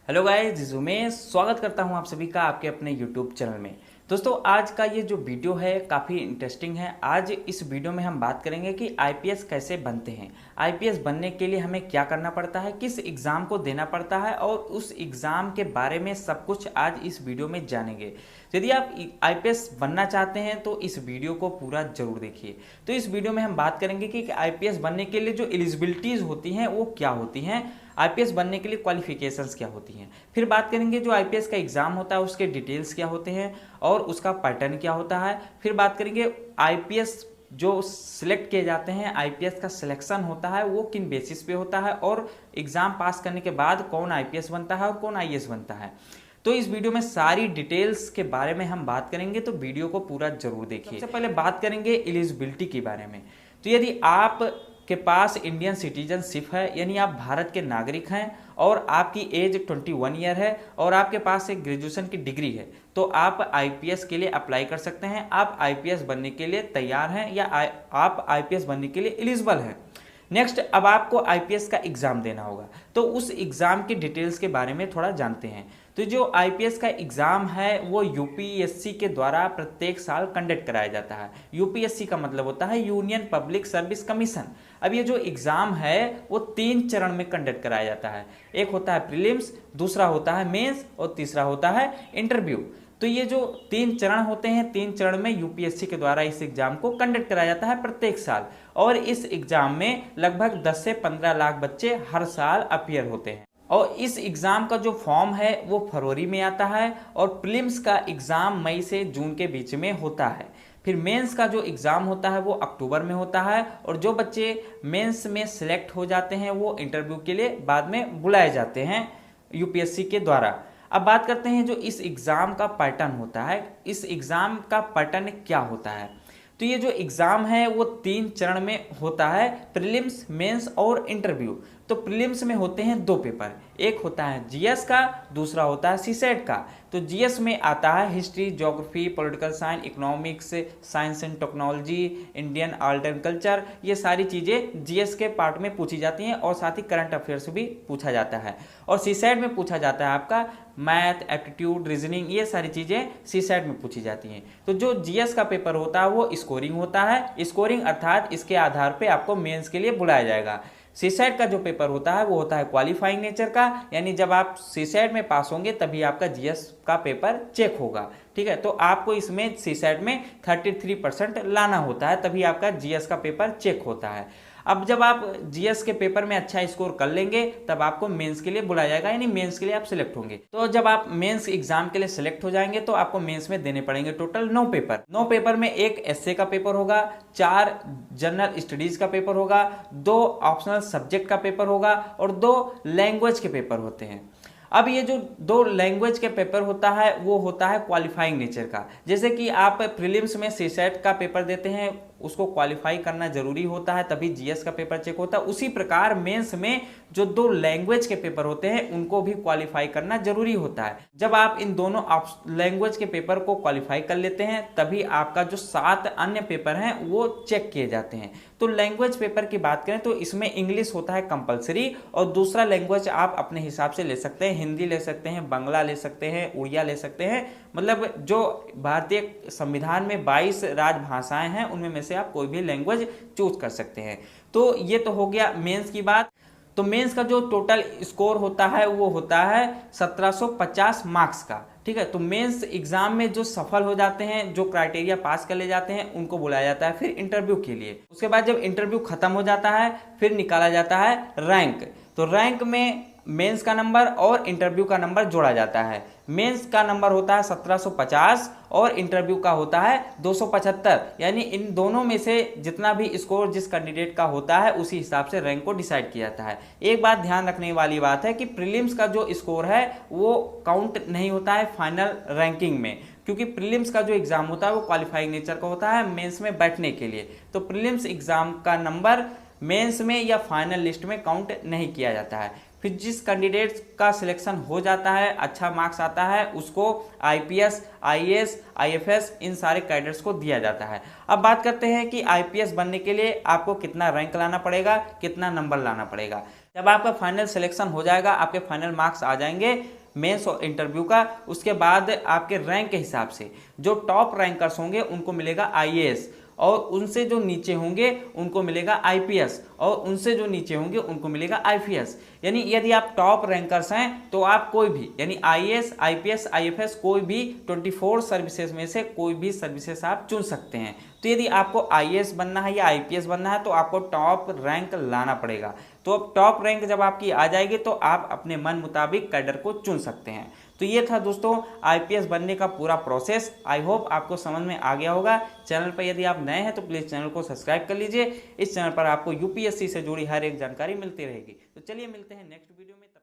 Hello guys, this is Umesh. स्वागत करता हूं आप सभी का आपके अपने यूट्यूब चैनल में। दोस्तों, आज का ये जो वीडियो है काफ़ी इंटरेस्टिंग है। आज इस वीडियो में हम बात करेंगे कि आईपीएस कैसे बनते हैं, आईपीएस बनने के लिए हमें क्या करना पड़ता है, किस एग्ज़ाम को देना पड़ता है और उस एग्ज़ाम के बारे में सब कुछ आज इस वीडियो में जानेंगे। यदि आप आईपीएस बनना चाहते हैं तो इस वीडियो को पूरा जरूर देखिए। तो इस वीडियो में हम बात करेंगे कि आईपीएस बनने के लिए जो एलिजिबिलिटीज़ होती हैं वो क्या होती हैं, आईपीएस बनने के लिए क्वालिफिकेशंस क्या होती हैं। फिर बात करेंगे जो आईपीएस का एग्जाम होता है उसके डिटेल्स क्या होते हैं और उसका पैटर्न क्या होता है। फिर बात करेंगे आईपीएस जो सिलेक्ट किए जाते हैं, आईपीएस का सिलेक्शन होता है वो किन बेसिस पे होता है और एग्जाम पास करने के बाद कौन आईपीएस बनता है और कौन आईएएस बनता है। तो इस वीडियो में सारी डिटेल्स के बारे में हम बात करेंगे, तो वीडियो को पूरा जरूर देखिए। सबसे पहले बात करेंगे एलिजिबिलिटी के बारे में। तो यदि आप के पास इंडियन सिटीजनशिप है, यानी आप भारत के नागरिक हैं और आपकी एज 21 ईयर है और आपके पास एक ग्रेजुएशन की डिग्री है, तो आप आईपीएस के लिए अप्लाई कर सकते हैं। आप आईपीएस बनने के लिए तैयार हैं या आप आईपीएस बनने के लिए एलिजिबल हैं। नेक्स्ट, अब आपको आईपीएस का एग्जाम देना होगा, तो उस एग्जाम के डिटेल्स के बारे में थोड़ा जानते हैं। तो जो आईपीएस का एग्जाम है वो यूपीएससी के द्वारा प्रत्येक साल कंडक्ट कराया जाता है। यूपीएससी का मतलब होता है यूनियन पब्लिक सर्विस कमीशन। अब ये जो एग्जाम है वो 3 चरण में कंडक्ट कराया जाता है। एक होता है प्रीलिम्स, दूसरा होता है मेंस और तीसरा होता है इंटरव्यू। तो ये जो 3 चरण होते हैं, 3 चरण में यूपीएससी के द्वारा इस एग्जाम को कंडक्ट कराया जाता है प्रत्येक साल। और इस एग्जाम में लगभग 10 से 15 लाख बच्चे हर साल अपीयर होते हैं। और इस एग्जाम का जो फॉर्म है वो फरवरी में आता है और प्रीलिम्स का एग्जाम मई से जून के बीच में होता है। फिर मेंस का जो एग्ज़ाम होता है वो अक्टूबर में होता है और जो बच्चे मेंस में सिलेक्ट हो जाते हैं वो इंटरव्यू के लिए बाद में बुलाए जाते हैं यूपीएससी के द्वारा। अब बात करते हैं जो इस एग्ज़ाम का पैटर्न होता है, इस एग्ज़ाम का पैटर्न क्या होता है। तो ये जो एग्ज़ाम है वो 3 चरण में होता है, प्रीलिम्स, मेंस और इंटरव्यू। तो प्रीलिम्स में होते हैं 2 पेपर, एक होता है जीएस का, दूसरा होता है सीसेट का। तो जीएस में आता है history, geography, political science, economics, science and technology, Indian art and culture, ये सारी चीज़ें जीएस के पार्ट में पूछी जाती हैं और साथ ही करंट अफेयर्स भी पूछा जाता है। और सीसेट में पूछा जाता है आपका मैथ, एप्टीट्यूड, रीजनिंग, ये सारी चीज़ें सीसेट में पूछी जाती हैं। तो जो जीएस का पेपर होता है वो स्कोरिंग होता है, स्कोरिंग अर्थात इसके आधार पर आपको मेंस के लिए बुलाया जाएगा। सीसेट का जो पेपर होता है वो होता है क्वालिफाइंग नेचर का, यानी जब आप सीसेट में पास होंगे तभी आपका जीएस का पेपर चेक होगा। ठीक है, तो आपको इसमें सीसेट में 33% लाना होता है, तभी आपका जीएस का पेपर चेक होता है। अब जब आप जीएस के पेपर में अच्छा स्कोर कर लेंगे तब आपको मेंस के लिए बुलाया जाएगा, यानी मेंस के लिए आप सिलेक्ट होंगे। तो जब आप मेंस एग्जाम के लिए सिलेक्ट हो जाएंगे तो आपको मेंस में देने पड़ेंगे टोटल 9 पेपर। 9 पेपर में एक एसए का पेपर होगा, 4 जनरल स्टडीज का पेपर होगा, 2 ऑप्शनल सब्जेक्ट का पेपर होगा और 2 लैंग्वेज के पेपर होते हैं। अब ये जो 2 लैंग्वेज के पेपर होता है वो होता है क्वालिफाइंग नेचर का। जैसे कि आप प्रीलिम्स में सीसेट का पेपर देते हैं, उसको क्वालिफाई करना जरूरी होता है तभी जीएस का पेपर चेक होता है। उसी प्रकार मेंस में जो 2 लैंग्वेज के पेपर होते हैं उनको भी क्वालिफाई करना जरूरी होता है। जब आप इन दोनों लैंग्वेज के पेपर को क्वालिफाई कर लेते हैं तभी आपका जो 7 अन्य पेपर हैं वो चेक किए जाते हैं। तो लैंग्वेज पेपर की बात करें तो इसमें इंग्लिश होता है कंपलसरी और दूसरा लैंग्वेज आप अपने हिसाब से ले सकते हैं, हिंदी ले सकते हैं, बांग्ला ले सकते हैं, उड़िया ले सकते हैं। मतलब जो भारतीय संविधान में 22 राजभाषाएं हैं उनमें से आप कोई भी लैंग्वेज चूज कर सकते हैं। तो ये तो हो गया मेंस की बात। तो मेंस का जो टोटल स्कोर होता है वो होता है 1750 मार्क्स का। ठीक है, तो मेंस एग्जाम में जो सफल हो जाते हैं, जो क्राइटेरिया पास कर ले जाते हैं, उनको बुलाया जाता है फिर इंटरव्यू के लिए। उसके बाद जब इंटरव्यू खत्म हो जाता है फिर निकाला जाता है रैंक। तो रैंक में मेंस का नंबर और इंटरव्यू का नंबर जोड़ा जाता है। मेंस का नंबर होता है 1750 और इंटरव्यू का होता है 275, यानी इन दोनों में से जितना भी स्कोर जिस कैंडिडेट का होता है उसी हिसाब से रैंक को डिसाइड किया जाता है। एक बात ध्यान रखने वाली बात है कि प्रीलिम्स का जो स्कोर है वो काउंट नहीं होता है फाइनल रैंकिंग में, क्योंकि प्रीलिम्स का जो एग्जाम होता है वो क्वालिफाइंग नेचर का होता है मेंस में बैठने के लिए। तो प्रीलिम्स एग्जाम का नंबर मेंस में या फाइनल लिस्ट में काउंट नहीं किया जाता है। फिर जिस कैंडिडेट का सिलेक्शन हो जाता है, अच्छा मार्क्स आता है, उसको आईपीएस, आईएएस, आईएफएस इन सारे कैडर्स को दिया जाता है। अब बात करते हैं कि आईपीएस बनने के लिए आपको कितना रैंक लाना पड़ेगा, कितना नंबर लाना पड़ेगा। जब आपका फाइनल सिलेक्शन हो जाएगा, आपके फाइनल मार्क्स आ जाएंगे मेंस इंटरव्यू का, उसके बाद आपके रैंक के हिसाब से जो टॉप रैंकर्स होंगे उनको मिलेगा आईएएस, और उनसे जो नीचे होंगे उनको मिलेगा आईपीएस, और उनसे जो नीचे होंगे उनको मिलेगा आईपीएस। यानी यदि आप टॉप रैंकर्स हैं तो आप कोई भी यानी आईएएस, आईपीएस, आईएफएस कोई भी 24 सर्विसेज में से कोई भी सर्विसेज आप चुन सकते हैं। तो यदि आपको आईएएस बनना है या आईपीएस बनना है तो आपको टॉप रैंक लाना पड़ेगा। तो अब टॉप रैंक जब आपकी आ जाएगी तो आप अपने मन मुताबिक कैडर को चुन सकते हैं। तो ये था दोस्तों आईपीएस बनने का पूरा प्रोसेस। आई होप आपको समझ में आ गया होगा। चैनल पर यदि आप नए हैं तो प्लीज़ चैनल को सब्सक्राइब कर लीजिए। इस चैनल पर आपको यूपीएससी से जुड़ी हर एक जानकारी मिलती रहेगी। तो चलिए मिलते हैं नेक्स्ट वीडियो में।